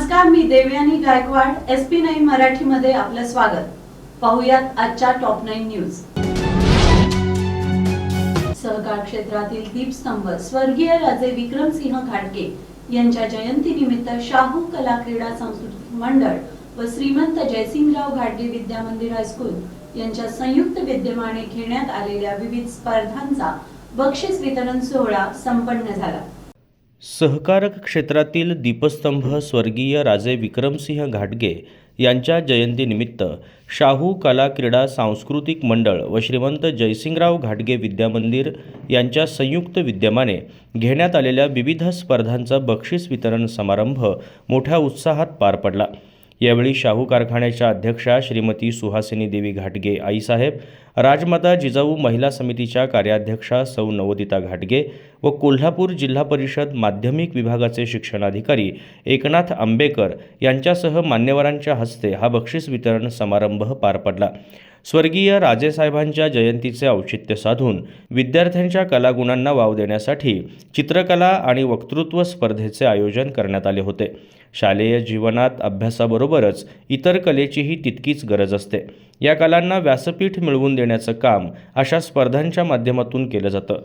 नमस्कार, मी देवयानी गायकवाड. SP9 मराठीमध्ये आपलं स्वागत. पाहुयात आजच्या टॉप 9 न्यूज. सहकार क्षेत्रातील दीपस्तंभ स्वर्गीय राजे विक्रमसिंह घाटगे यांच्या जयंतीनिमित्त शाहू कला क्रीडा सांस्कृतिक मंडळ व श्रीमंत जयसिंगराव घाटगे विद्या मंदिर हायस्कूल यांच्या संयुक्त विद्यमाने घेण्यात आलेल्या विविध स्पर्धांचा बक्षीस वितरण सोहळा संपन्न झाला. सहकार क्षेत्रातील दीपस्तंभ स्वर्गीय राजे विक्रमसिंह घाटगे यांच्या जयंतीनिमित्त शाहू कला क्रीडा सांस्कृतिक मंडळ व श्रीमंत जयसिंगराव घाटगे विद्या मंदिर यांच्या संयुक्त विद्यमाने घेण्यात आलेल्या विविध स्पर्धांचा बक्षीस वितरण समारंभ मोठ्या उत्साहात पार पडला. यावेळी शाहू कारखान्याच्या अध्यक्षा श्रीमती सुहासिनी देवी घाटगे आईसाहेब, राजमाता जिजाऊ महिला समितीच्या कार्याध्यक्षा सौ नवोदिता घाटगे व कोल्हापूर जिल्हा परिषद माध्यमिक विभागाचे शिक्षणाधिकारी एकनाथ आंबेकर यांच्यासह मान्यवरांच्या हस्ते हा बक्षीस वितरण समारंभ पार पडला. स्वर्गीय राजेसाहेबांच्या जयंतीचे औचित्य साधून विद्यार्थ्यांच्या कलागुणांना वाव देण्यासाठी चित्रकला आणि वक्तृत्व स्पर्धेचे आयोजन करण्यात आले होते. शालेय जीवनात अभ्यासाबरोबरच इतर कलेचीही तितकीच गरज असते. या कलांना व्यासपीठ मिळवून देण्याचं काम अशा स्पर्धांच्या माध्यमातून केलं जातं.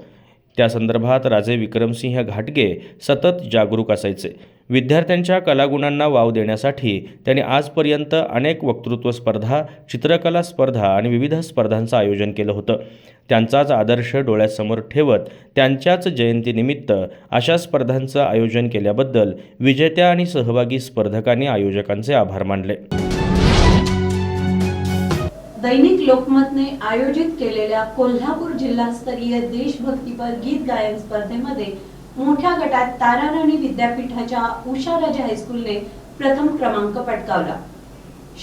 त्या संदर्भात राजे विक्रमसिंह घाटगे सतत जागरूक असायचे. विद्यार्थ्यांच्या कलागुणांना वाव देण्यासाठी त्यांनी आजपर्यंत अनेक वक्तृत्व स्पर्धा, चित्रकला स्पर्धा आणि विविध स्पर्धांचं आयोजन केलं होतं. त्यांचाच आदर्श डोळ्यासमोर ठेवत त्यांच्याच जयंतीनिमित्त अशा स्पर्धांचं आयोजन केल्याबद्दल विजेत्या आणि सहभागी स्पर्धकांनी आयोजकांचे आभार मानले. दैनिक लोकमतने आयोजित केलेल्या कोल्हापूर जिल्हास्तरीय देशभक्तीपर गीत गायन स्पर्धेमध्ये मोठ्या गटात ताराराणी विद्यापीठाच्या उषाराजे हायस्कूलने प्रथम क्रमांक पटकावला.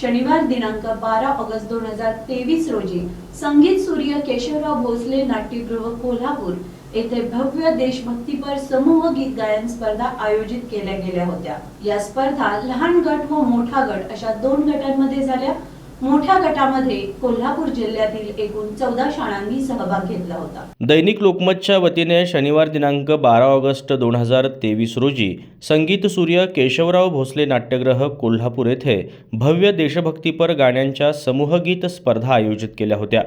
शनिवार दिनांक 12 ऑगस्ट 2023 रोजी संगीत सूर्य केशवराव भोसले नाट्यगृह कोल्हापूर येथे भव्य देशभक्तीपर समूह गीत गायन स्पर्धा आयोजित केल्या गेल्या होत्या. या स्पर्धा लहान गट व मोठा गट अशा 2 गटांमध्ये झाल्या. मोठ्या गटामध्ये कोल्हापूर जिल्ह्यातील एकूण 14 शाळांनी सहभाग घेतला होता. दैनिक लोकमतच्या वतीने शनिवार दिनांक 12 ऑगस्ट 2023 रोजी संगीत सूर्य केशवराव भोसले नाट्यगृह कोल्हापूर येथे भव्य देशभक्तीपर गाण्यांच्या समूहगीत स्पर्धा आयोजित केल्या होत्या.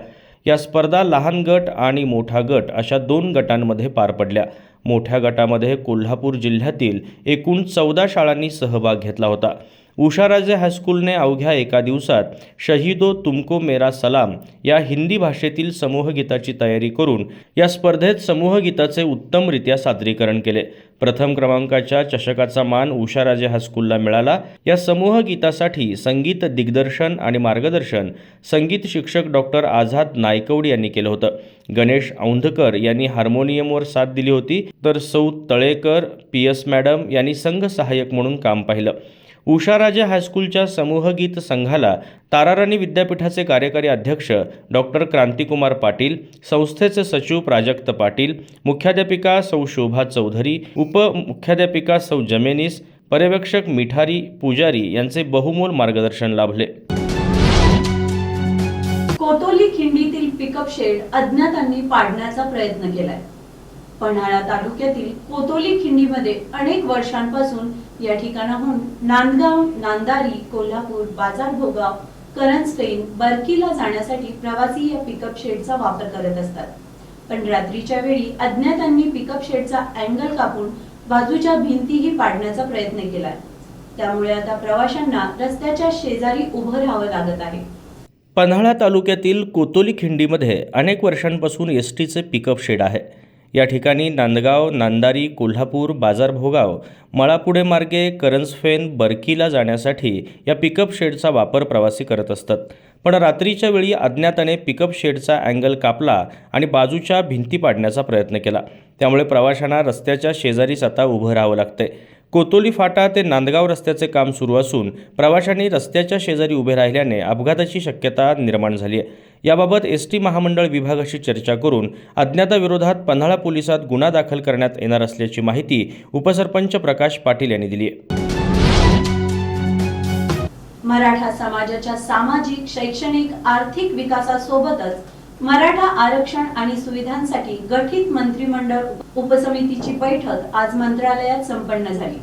या स्पर्धा लहान गट आणि मोठा गट अशा 2 गटांमध्ये पार पडल्या. मोठ्या गटामध्ये कोल्हापूर जिल्ह्यातील एकूण 14 शाळांनी सहभाग घेतला होता. उषाराजे हायस्कूलने अवघ्या एका दिवसात शहीदो तुमको मेरा सलाम या हिंदी भाषेतील समूहगीताची तयारी करून या स्पर्धेत समूहगीताचे उत्तमरित्या सादरीकरण केले. प्रथम क्रमांकाच्या चषकाचा मान उषाराजे हायस्कूलला मिळाला. या समूहगीतासाठी संगीत दिग्दर्शन आणि मार्गदर्शन संगीत शिक्षक डॉक्टर आझाद नायकवडी यांनी केलं होतं. गणेश औंधकर यांनी हार्मोनियमवर साथ दिली होती, तर सौ तळेकर PS मॅडम यांनी संघ सहाय्यक म्हणून काम पाहिलं. उषाराजे हायस्कूलच्या समूहगीत संघाला ताराराणी विद्यापीठाचे कार्यकारी अध्यक्ष डॉक्टर क्रांतिकुमार पाटील, संस्थेचे सचिव प्राजक्त पाटील, मुख्याध्यापिका सौ शोभा चौधरी, उपमुख्याध्यापिका सौ जमेनीस, पर्यवेक्षक मिठारी पुजारी यांचे बहुमोल मार्गदर्शन लाभले. कोतोली खिंडीतील पिकअप शेड अज्ञातांनी पाडण्याचा प्रयत्न केलाय. पन्हाळा तालुक्यातील कोतोली खिंडीमध्ये अनेक वर्षांपासून या ठिकाणाहून नांदगाव, नांदारी, कोल्हापूर, बाजारभोगाव, करंजफेन, बरकीला जाण्यासाठी प्रवासी या पिकअप शेडचा वापर करत असतात. पण रात्रीच्या वेळी अज्ञातांनी पिकअप शेडचा अँगल कापून बाजूच्या भिंतीही पाडण्याचा प्रयत्न केलाय. त्यामुळे आता प्रवाशांना रस्त्याच्या शेजारी उभं राहावं लागत आहे. पन्हाळा तालुक्यातील कोतोली खिंडीमध्ये अनेक वर्षांपासून STचे पिकअप शेड आहे. या ठिकाणी नांदगाव, नांदारी, कोल्हापूर, बाजारभोगाव, मळापुढे मार्गे करंजफेन, बरकीला जाण्यासाठी या पिकअप शेडचा वापर प्रवासी करत असतात. पण रात्रीच्या वेळी अज्ञाताने पिकअप शेडचा अँगल कापला आणि बाजूच्या भिंती पाडण्याचा प्रयत्न केला. त्यामुळे प्रवाशांना रस्त्याच्या शेजारीच आता उभं राहावं लागतंय. कोतोली फाटा ते नांदगाव रस्त्याचे काम सुरू असून प्रवाशांनी रस्त्याच्या शेजारी उभे राहिल्याने अपघाताची शक्यता निर्माण झाली आहे. याबाबत ST महामंडळ विभागाशी चर्चा करून अज्ञाताविरोधात पन्हाळा पोलिसात गुन्हा दाखल करण्यात येणार असल्याची माहिती उपसरपंच प्रकाश पाटील यांनी दिली आहे. मराठा समाजाच्या सामाजिक, शैक्षणिक, आर्थिक विकासासोबतच मराठा आरक्षण आणि सुविधांसाठी गठीत मंत्रिमंडळ उपसमितीची बैठक आज मंत्रालयात संपन्न झाली.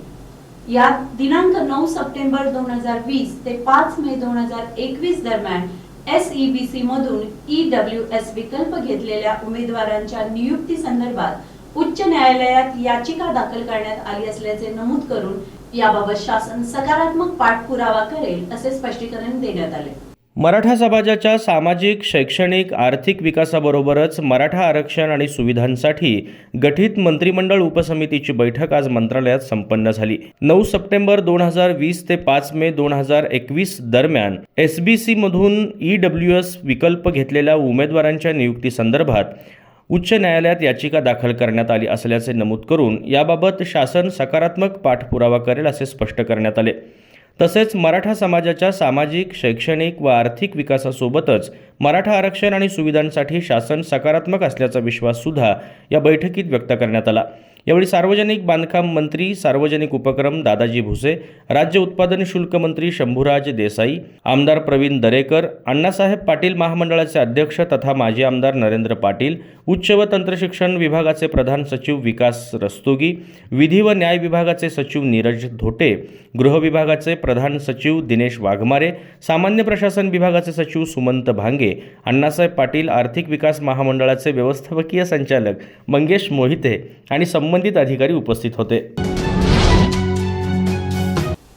यात दिनांक 9 सप्टेंबर 2020 ते 5 मे 2021 दरम्यान SEBC मधून EWS विकल्प घेतलेल्या उमेदवारांच्या नियुक्ती संदर्भात उच्च न्यायालयात याचिका दाखल करण्यात आली असल्याचे नमूद करून याबाबत शासन सकारात्मक पाठपुरावा करेल असे स्पष्टीकरण देण्यात आले। मराठा समाजाच्या सामाजिक, शैक्षणिक, आर्थिक विकासाबरोबरच मराठा आरक्षण आणि सुविधांसाठी गठीत मंत्रिमंडळ उपसमितीची बैठक आज मंत्रालयात संपन्न झाली। 9 सप्टेंबर 2020 ते 5 मे 2021 दरम्यान SBC मधून EWS विकल्प घेतलेल्या उमेदवारांच्या नियुक्ती संदर्भात उच्च न्यायालयात याचिका दाखल करण्यात आली असल्याचे नमूद करून याबाबत शासन सकारात्मक पाठपुरावा करेल असे स्पष्ट करण्यात आले। तसेच मराठा समाजाच्या सामाजिक, शैक्षणिक व आर्थिक विकासासोबतच मराठा आरक्षण आणि सुविधांसाठी शासन सकारात्मक असल्याचा विश्वास सुद्धा या बैठकीत व्यक्त करण्यात आला। यावेळी सार्वजनिक बांधकाम मंत्री, सार्वजनिक उपक्रम दादाजी भुसे, राज्य उत्पादन शुल्क मंत्री शंभूराज देसाई, आमदार प्रवीण दरेकर, अण्णासाहेब पाटील महामंडळाचे अध्यक्ष तथा माजी आमदार नरेंद्र पाटील, उच्च व तंत्रशिक्षण विभागाचे प्रधान सचिव विकास रस्तोगी, विधी व न्याय विभागाचे सचिव नीरज धोटे, गृह विभागाचे प्रधान सचिव दिनेश वाघमारे, सामान्य प्रशासन विभागाचे सचिव सुमंत भांगे, अण्णासाहेब पाटील आर्थिक विकास महामंडळाचे व्यवस्थापकीय संचालक मंगेश मोहिते आणि संबंधित अधिकारी उपस्थित होते।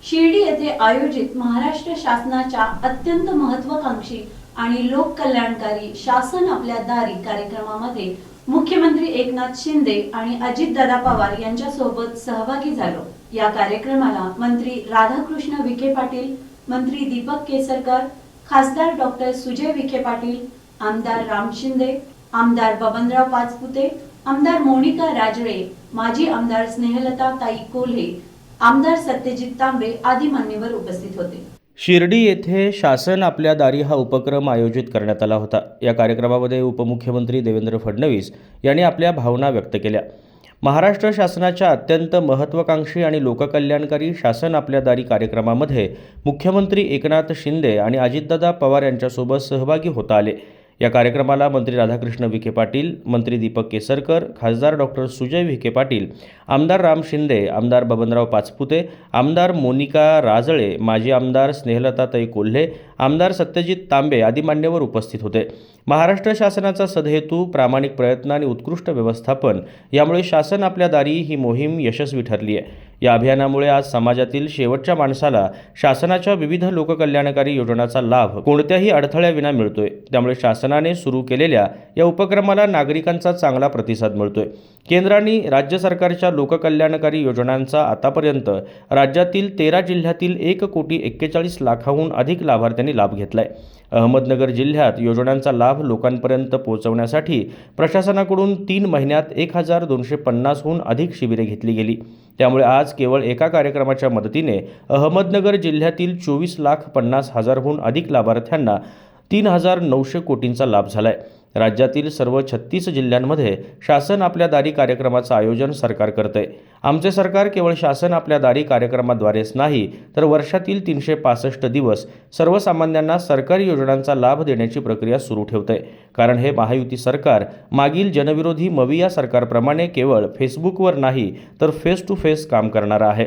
शिर्डी येथे आयोजित महाराष्ट्र शासनाच्या अत्यंत महत्त्वाकांक्षी आणि लोककल्याणकारी शासन आपल्या दारी कार्यक्रमामध्ये मुख्यमंत्री एकनाथ शिंदे आणि अजितदादा पवार यांच्या सोबत सहभागी झालो। या कार्यक्रमाला मंत्री राधाकृष्ण विखे पाटील, मंत्री दीपक केसरकर, खासदार डॉक्टर सुजय विखे पाटील, आमदार राम शिंदे, आमदार बबनराव पाचपुते, आमदार मोनिका राजळे, माजी आमदार स्नेहलता ताई कोल्हे, आमदार सत्यजित तांबे आदी मान्यवर उपस्थित होते। शिर्डी येथे शासन आपल्या दारी हा उपक्रम आयोजित करण्यात आला होता। या कार्यक्रमामध्ये उपमुख्यमंत्री देवेंद्र फडणवीस यांनी आपल्या भावना व्यक्त केल्या। महाराष्ट्र शासनाच्या अत्यंत महत्त्वाकांक्षी आणि लोककल्याणकारी शासन आपल्या दारी कार्यक्रमामध्ये मुख्यमंत्री एकनाथ शिंदे आणि अजितदादा पवार यांच्यासोबत सहभागी होता आले। या कार्यक्रमाला मंत्री राधाकृष्ण विखे पाटील, मंत्री दीपक केसरकर, खासदार डॉक्टर सुजय विखे पाटील, आमदार राम शिंदे, आमदार बबनराव पाचपुते, आमदार मोनिका राजळे, माजी आमदार स्नेहलताताई कोल्हे, आमदार सत्यजित तांबे आदी मान्यवर उपस्थित होते। महाराष्ट्र शासनाचा सदहेतू, प्रामाणिक प्रयत्न आणि उत्कृष्ट व्यवस्थापन यामुळे शासन आपल्या दारी ही मोहीम यशस्वी ठरली आहे। या अभियानामुळे आज समाजातील शेवटच्या माणसाला शासनाच्या विविध लोककल्याणकारी योजनांचा लाभ कोणत्याही अडथळ्याविना मिळतोय। त्यामुळे शासनाने सुरू केलेल्या या उपक्रमाला नागरिकांचा चांगला प्रतिसाद मिळतोय। केंद्र आणि राज्य सरकारच्या लोककल्याणकारी योजनांचा आतापर्यंत राज्यातील 13 जिल्ह्यातील 1,41,41,00,000हून अधिक लाभार्थ्यांनी लाभ घेतलाय। अहमदनगर जिल्ह्यात योजनांचा लाभ लोकांपर्यंत पोहोचवण्यासाठी प्रशासनाकडून 3 महिन्यात 1,250हून अधिक शिबिरे घेतली गेली। त्यामुळे आज केवळ एका कार्यक्रमाच्या मदतीने अहमदनगर जिल्ह्यातील 24,50,000हून अधिक लाभार्थ्यांना 3,900 कोटींचा लाभ झालाय। राज्यातील सर्व 36 जिल्ह्यांमध्ये शासन आपल्या दारी कार्यक्रमाचं आयोजन सरकार करतंय। आमचे सरकार केवळ शासन आपल्या दारी कार्यक्रमाद्वारेच नाही तर वर्षातील 365 दिवस सर्वसामान्यांना सरकारी योजनांचा लाभ देण्याची प्रक्रिया सुरू ठेवतंय। कारण हे महायुती सरकार मागील जनविरोधी मविया सरकारप्रमाणे केवळ फेसबुकवर नाही तर फेस टू फेस काम करणारं आहे।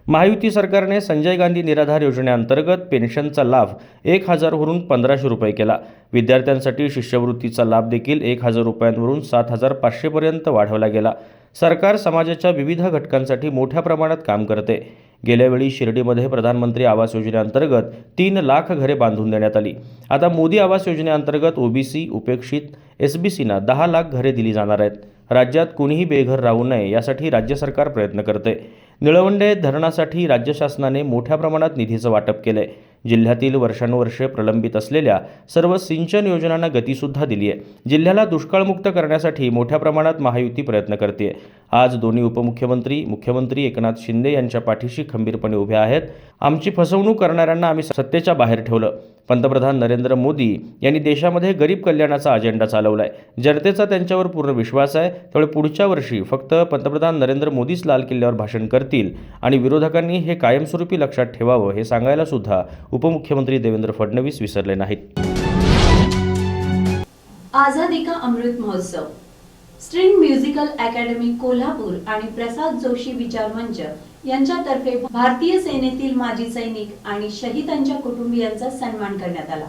महायुती सरकारने संजय गांधी निराधार योजनेअंतर्गत पेन्शनचा लाभ 1,000वरून 1,500 रुपये केला। विद्यार्थ्यांसाठी शिष्यवृत्तीचा लाभ देखील 1,000 रुपयांवरून 7,500 पर्यंत वाढवला गेला। सरकार समाजाच्या विविध घटकांसाठी मोठ्या प्रमाणात काम करते। गेल्या वेळी शिर्डीमध्ये प्रधानमंत्री आवास योजनेअंतर्गत 3 लाख घरे बांधून देण्यात आली। आता मोदी आवास योजनेअंतर्गत ओबीसी, उपेक्षित, SBCना 10 लाख घरे दिली जाणार आहेत। राज्यात कुणीही बेघर राहू नये यासाठी राज्य सरकार प्रयत्न करते। निळवंडे धरणासाठी राज्य शासनाने मोठ्या प्रमाणात निधीचं वाटप केलंय। जिल्ह्यातील वर्षानुवर्षे प्रलंबित असलेल्या सर्व सिंचन योजनांना गतीसुद्धा दिली आहे। जिल्ह्याला दुष्काळमुक्त करण्यासाठी मोठ्या प्रमाणात महायुती प्रयत्न करते। आज दोन्ही उपमुख्यमंत्री, मुख्यमंत्री एकनाथ शिंदे यांच्या पाठीशी खंबीरपणे उभे आहेत। आमची फसवणूक करणाऱ्यांना आम्ही सत्तेच्या बाहेर ठेवलं। पंतप्रधान नरेंद्र मोदी यांनी देशामध्ये गरीब कल्याणाचा अजेंडा चालवलाय। जनतेचा त्यांच्यावर पूर्ण विश्वास आहे। त्यामुळे पुढच्या वर्षी फक्त पंतप्रधान नरेंद्र मोदीच लाल किल्ल्यावर भाषण करतील आणि विरोधकांनी हे कायमस्वरूपी लक्षात ठेवावं हे सांगायला सुद्धा उपमुख्यमंत्री देवेंद्र फडणवीस विसरले नाहीत। आझादी का Amrit Mahotsav string musical academy Kolhapur आणि प्रसाद जोशी विचार मंच यांच्यातर्फे भारतीय सेनेतील माजी सैनिक आणि शहीदांच्या कुटुंबियांचा सन्मान करण्यात आला।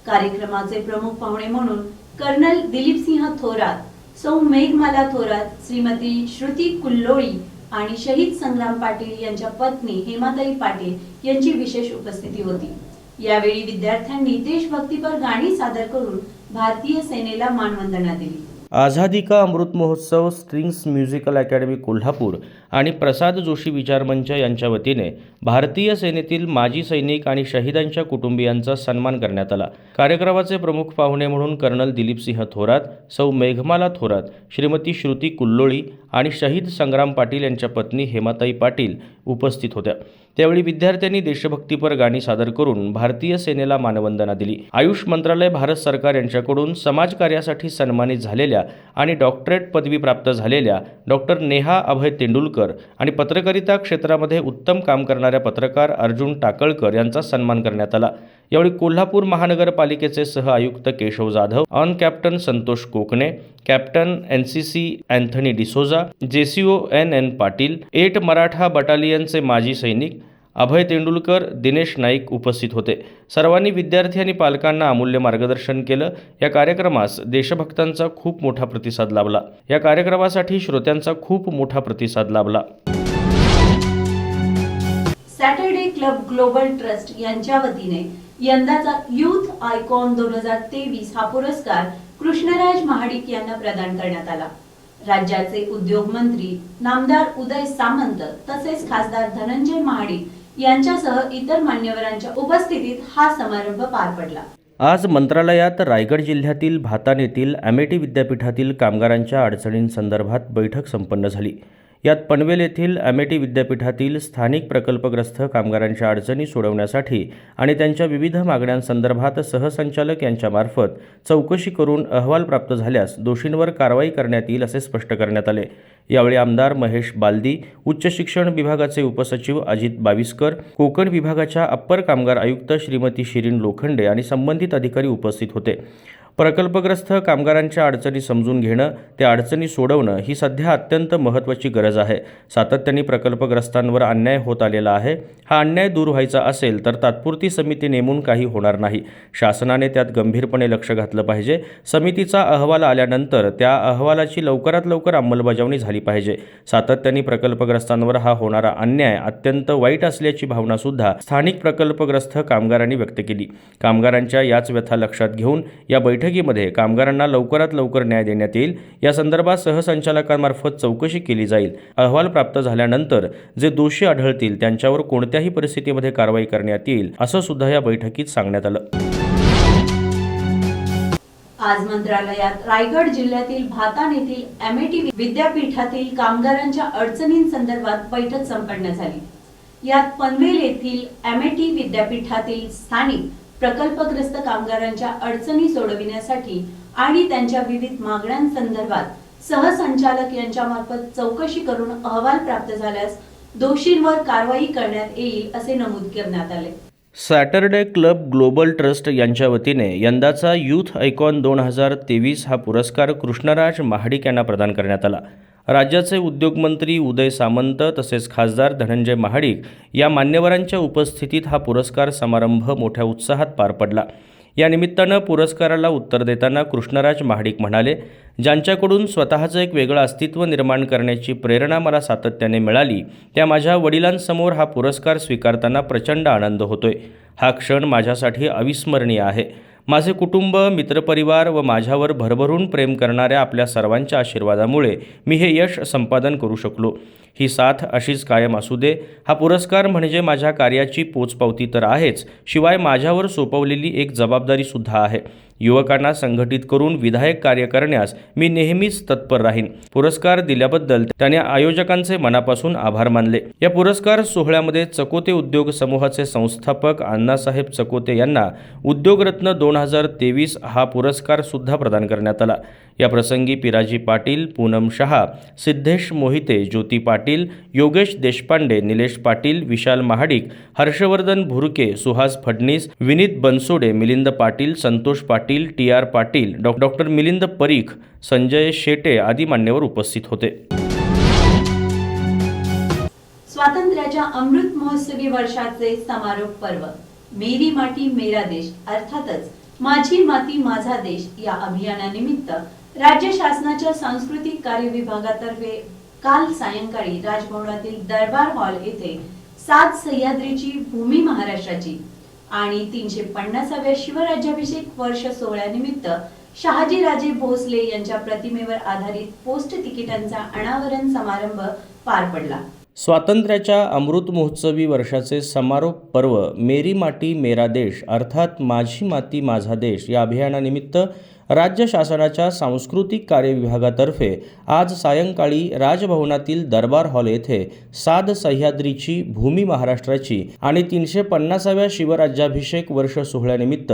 कार्यक्रमाचे प्रमुख पाहुणे म्हणून कर्नल दिलीपसिंह थोरात, सौ मेघमाला थोरात, श्रीमती श्रुती कुल्लोळी आणि शहीद संग्राम पाटील यांच्या पत्नी हेमाताई पाटील यांची विशेष उपस्थिती होती। यावेळी विद्यार्थ्यांनी देशभक्तीपर गाणी सादर करून भारतीय सेनेला मानवंदना दिली। आझादी का Amrit Mahotsav strings musical academy Kolhapur आणि प्रसाद जोशी विचार मंच यांच्या वतीने भारतीय सेनेतील माजी सैनिक आणि शहीदांच्या कुटुंबियांचा सन्मान करण्यात आला। कार्यक्रमाचे प्रमुख पाहुणे म्हणून कर्नल दिलीपसिंह थोरात, सौ मेघमाला थोरात, श्रीमती श्रुती कुल्लोळी आणि शहीद संग्राम पाटील यांच्या पत्नी हेमाताई पाटील उपस्थित होत्या। त्यावेळी विद्यार्थ्यांनी देशभक्तीपर गाणी सादर करून भारतीय सेनेला मानवंदना दिली। आयुष मंत्रालय भारत सरकार यांच्याकडून समाजकार्यासाठी सन्मानित झालेल्या आणि डॉक्टरेट पदवी प्राप्त झालेल्या डॉक्टर नेहा अभय तेंडुलकर आणि पत्रकारिता क्षेत्रामध्ये उत्तम काम करणाऱ्या पत्रकार अर्जुन टाकळकर यांचा सन्मान करण्यात आला। यावेळी कोल्हापूर महानगरपालिकेचे सह आयुक्त Keshav Jadhav, hon captain Santosh Kokane, captain NCC Anthony D'Souza, JCO NN Patil, 8 Maratha बटालियनचे माजी सैनिक अभय तेंडुलकर, दिनेश नाईक उपस्थित होते। सर्वांनी विद्यार्थी आणि पालकांना अमूल्य मार्गदर्शन केलं। या कार्यक्रमास देशभक्तांचा खूप मोठा प्रतिसाद लाभला। या कार्यक्रमासाठी श्रोत्यांचा खूप मोठा प्रतिसाद लाभला। सॅटरडे क्लब ग्लोबल ट्रस्ट यांच्या वतीने यंदाचा यूथ आयकॉन 2023 हा पुरस्कार कृष्णराज महाडिक यांना प्रदान करण्यात आला। राज्याचे उद्योग मंत्री नामदार उदय सामंत तसेच खासदार धनंजय महाडिक यांच्यासह इतर मान्यवरांच्या उपस्थितीत हा समारंभ पार पडला। आज मंत्रालयात रायगड जिल्ह्यातील भातान येथील अमेठी विद्यापीठातील कामगारांच्या अडचणींसंदर्भात बैठक संपन्न झाली। यात पनवेल येथील अमेठी विद्यापीठातील स्थानिक प्रकल्पग्रस्त कामगारांच्या अडचणी सोडवण्यासाठी आणि त्यांच्या विविध मागण्यांसंदर्भात सहसंचालक यांच्यामार्फत चौकशी करून अहवाल प्राप्त झाल्यास दोषींवर कारवाई करण्यात येईल असे स्पष्ट करण्यात आले। यावेळी आमदार महेश बालदी, उच्च शिक्षण विभागाचे उपसचिव अजित बाविस्कर, कोकण विभागाच्या अप्पर कामगार आयुक्त श्रीमती शिरीन लोखंडे आणि संबंधित अधिकारी उपस्थित होते। प्रकल्पग्रस्त कामगारांच्या अडचणी समजून घेणं, त्या अडचणी सोडवणं ही सध्या अत्यंत महत्त्वाची गरज आहे। सातत्याने प्रकल्पग्रस्तांवर अन्याय होत आलेला आहे। हा अन्याय दूर व्हायचा असेल तर तात्पुरती समिती नेमून काही होणार नाही। शासनाने त्यात गंभीरपणे लक्ष घातलं पाहिजे। समितीचा अहवाल आल्यानंतर त्या अहवालाची लवकरात लवकर अंमलबजावणी झाली पाहिजे। सातत्याने प्रकल्पग्रस्तांवर हा होणारा अन्याय अत्यंत वाईट असल्याची भावना सुद्धा स्थानिक प्रकल्पग्रस्त कामगारांनी व्यक्त केली। कामगारांच्या याच व्यथा लक्षात घेऊन या बैठकीमध्ये कामगारांना लवकरात लवकर न्याय देण्यात येईल। या संदर्भात सहसंचालकांमार्फत चौकशी केली जाईल। अहवाल प्राप्त झाल्यानंतर जे दोषी आढळतील त्यांच्यावर कोणत्याही परिस्थितीमध्ये कारवाई करण्यात येईल असं सुद्धा या बैठकीत सांगण्यात आलं। आज मंत्रालयात रायगड जिल्ह्यातील भातान येथील अमेठी विद्यापीठातील कामगारांच्या अडचणींसंदर्भात बैठक संपन्न झाली। यात पनवेल येथील अमेठी विद्यापीठातील स्थानिक प्रकल्पग्रस्त कामगारांच्या अडचणी सोडविण्यासाठी आणि त्यांच्या विविध मागण्यांसंदर्भात सहसंचालक यांच्यामार्फत चौकशी करून अहवाल प्राप्त झाल्यास दोषींवर कारवाई करण्यात येईल असे नमूद करण्यात आले। सॅटरडे क्लब ग्लोबल ट्रस्ट यांच्या वतीने यंदाचा यूथ आयकॉन 2023 हा पुरस्कार कृष्णराज महाडिक यांना प्रदान करण्यात आला। राज्याचे उद्योगमंत्री उदय सामंत तसेच खासदार धनंजय महाडिक या मान्यवरांच्या उपस्थितीत हा पुरस्कार समारंभ मोठ्या उत्साहात पार पडला। या निमित्तानं पुरस्काराला उत्तर देताना कृष्णराज महाडिक म्हणाले, ज्यांच्याकडून स्वतःचं एक वेगळं अस्तित्व निर्माण करण्याची प्रेरणा मला सातत्याने मिळाली, त्या माझ्या वडिलांसमोर हा पुरस्कार स्वीकारताना प्रचंड आनंद होतोय। हा क्षण माझ्यासाठी अविस्मरणीय आहे। माझे कुटुंब, मित्रपरिवार व माझ्यावर भरभरून प्रेम करणाऱ्या आपल्या सर्वांच्या आशीर्वादामुळे मी हे यश संपादन करू शकलो। ही साथ अशीच कायम असू दे। हा पुरस्कार म्हणजे माझ्या कार्याची पोचपावती तर आहेच, शिवाय माझ्यावर सोपवलेली एक जबाबदारी सुद्धा आहे। युवकांना संघटित करून विधायक कार्य करण्यास मी नेहमीच तत्पर राहीन। पुरस्कार दिल्याबद्दल त्याने आयोजकांचे मनापासून आभार मानले। या पुरस्कार सोहळ्यामध्ये चकोते उद्योग समूहाचे संस्थापक अण्णासाहेब चकोते यांना उद्योगरत्न 2023 हा पुरस्कार सुद्धा प्रदान करण्यात आला। या प्रसंगी पिराजी पाटील, पूनम शहा, सिद्धेश मोहिते, ज्योती पाटील, योगेश देशपांडे, निलेश पाटील, विशाल महाडिक, हर्षवर्धन भुरके, सुहास फडणीस, विनीत बनसोडे, मिलिंद पाटील, संतोष पाटील पाटील, TR पाटील, डॉक्टर मिलिंद परीख, संजय शेटे आदी मान्यवर उपस्थित होते. स्वातंत्र्याच्या अमृत महोत्सवी वर्षाचे समारोप पर्व मेरी माती मेरा देश अर्थातच माझी माती माझा देश या अभियानानिमित्त राज्य शासनाच्या सांस्कृतिक कार्य विभागातर्फे काल सायंकाळी राजभवनातील दरबार हॉल येथे 7 सह्याद्रीची भूमी महाराष्ट्राची आणि 350व्या शिवराज्याभिषेक वर्ष सोहळ्यानिमित्त शहाजीराजे भोसले यांच्या प्रतिमेवर आधारित पोस्ट तिकिटांचा अनावरण समारंभ पार पडला. स्वातंत्र्याच्या अमृत महोत्सवी वर्षाचे समारोप पर्व मेरी माती मेरा देश अर्थात माझी माती माझा देश या अभियानानिमित्त राज्य शासनाच्या सांस्कृतिक कार्य विभागातर्फे आज सायंकाळी राजभवनातील दरबार हॉल येथे 7 सह्याद्रीची भूमी महाराष्ट्राची आणि 350व्या शिवराज्याभिषेक वर्ष सोहळ्यानिमित्त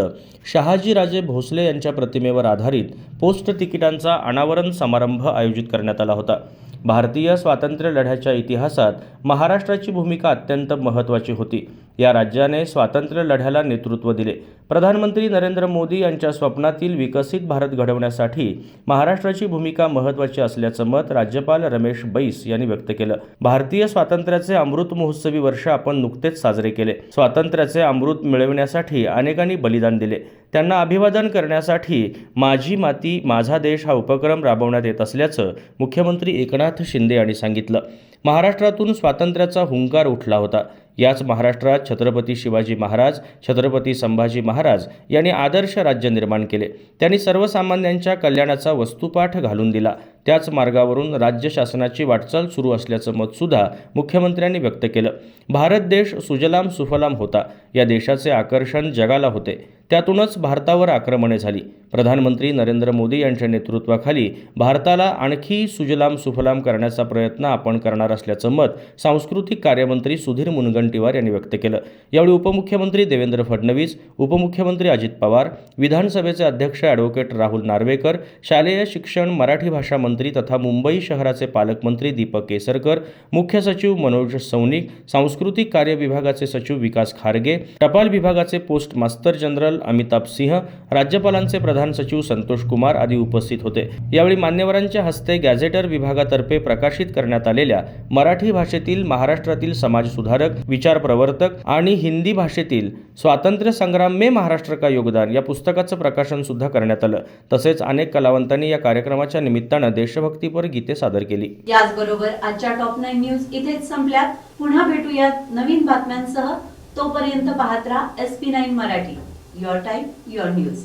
शहाजीराजे भोसले यांच्या प्रतिमेवर आधारित पोस्ट तिकिटांचा अनावरण समारंभ आयोजित करण्यात आला होता. भारतीय स्वातंत्र्य लढ्याच्या इतिहासात महाराष्ट्राची भूमिका अत्यंत महत्त्वाची होती. या राज्याने स्वातंत्र्य लढ्याला नेतृत्व दिले. प्रधानमंत्री नरेंद्र मोदी यांच्या स्वप्नातील विकसित भारत घडवण्यासाठी महाराष्ट्राची भूमिका महत्त्वाची असल्याचं मत राज्यपाल रमेश बैस यांनी व्यक्त केलं. भारतीय स्वातंत्र्याचे अमृत महोत्सवी वर्ष आपण नुकतेच साजरे केले. स्वातंत्र्याचे अमृत मिळवण्यासाठी अनेकांनी बलिदान दिले. त्यांना अभिवादन करण्यासाठी माझी माती माझा देश हा उपक्रम राबवण्यात येत असल्याचं मुख्यमंत्री एकनाथ शिंदे यांनी सांगितलं. महाराष्ट्रातून स्वातंत्र्याचा हुंकार उठला होता. याच महाराष्ट्रात छत्रपती शिवाजी महाराज, छत्रपती संभाजी महाराज यांनी आदर्श राज्य निर्माण केले. त्यांनी सर्वसामान्यांच्या कल्याणाचा वस्तुपाठ घालून दिला. त्याच मार्गावरून राज्य शासनाची वाटचाल सुरू असल्याचं मतसुद्धा मुख्यमंत्र्यांनी व्यक्त केलं. भारत देश सुजलाम सुफलाम होता. या देशाचे आकर्षण जगाला होते. त्यातूनच भारतावर आक्रमणे झाली. प्रधानमंत्री नरेंद्र मोदी यांच्या नेतृत्वाखाली भारताला आणखी सुजलाम सुफलाम करण्याचा प्रयत्न आपण करणार असल्याचं मत सांस्कृतिक कार्यमंत्री सुधीर मुनगंटीवार यांनी व्यक्त केलं. यावेळी उपमुख्यमंत्री देवेंद्र फडणवीस, उपमुख्यमंत्री अजित पवार, विधानसभेचे अध्यक्ष ॲडव्होकेट राहुल नार्वेकर, शालेय शिक्षण मराठी भाषा मंत्री तथा मुंबई शहराचे पालकमंत्री दीपक केसरकर, मुख्य सचिव मनोज सौनिक, सांस्कृतिक कार्य विभागाचे सचिव विकास खारगे, टपाल विभागाचे पोस्ट मास्तर जनरल अमिताभ सिंह, राज्यपालांचे प्रधान सचिव संतोष कुमार आदी उपस्थित होते. यावेळी मान्यवरांच्या हस्ते गॅझेटर विभागातर्फे प्रकाशित करण्यात आलेल्या मराठी भाषेतील महाराष्ट्रातील समाज सुधारक, विचार प्रवर्तक आणि हिंदी भाषेतील स्वातंत्र्य संग्राम में महाराष्ट्र का योगदान या पुस्तकाचं प्रकाशन सुद्धा करण्यात आलं. तसेच अनेक कलावंतांनी या कार्यक्रमाच्या निमित्तानं देशभक्तीपर गीते सादर केली. याचबरोबर आजच्या टॉप 9 न्यूज इथेच संपल्यात. पुन्हा भेटूयात नवीन बातम्यांसह. तोपर्यंत पाहत राहा SP9 Marathi. Your time, your news.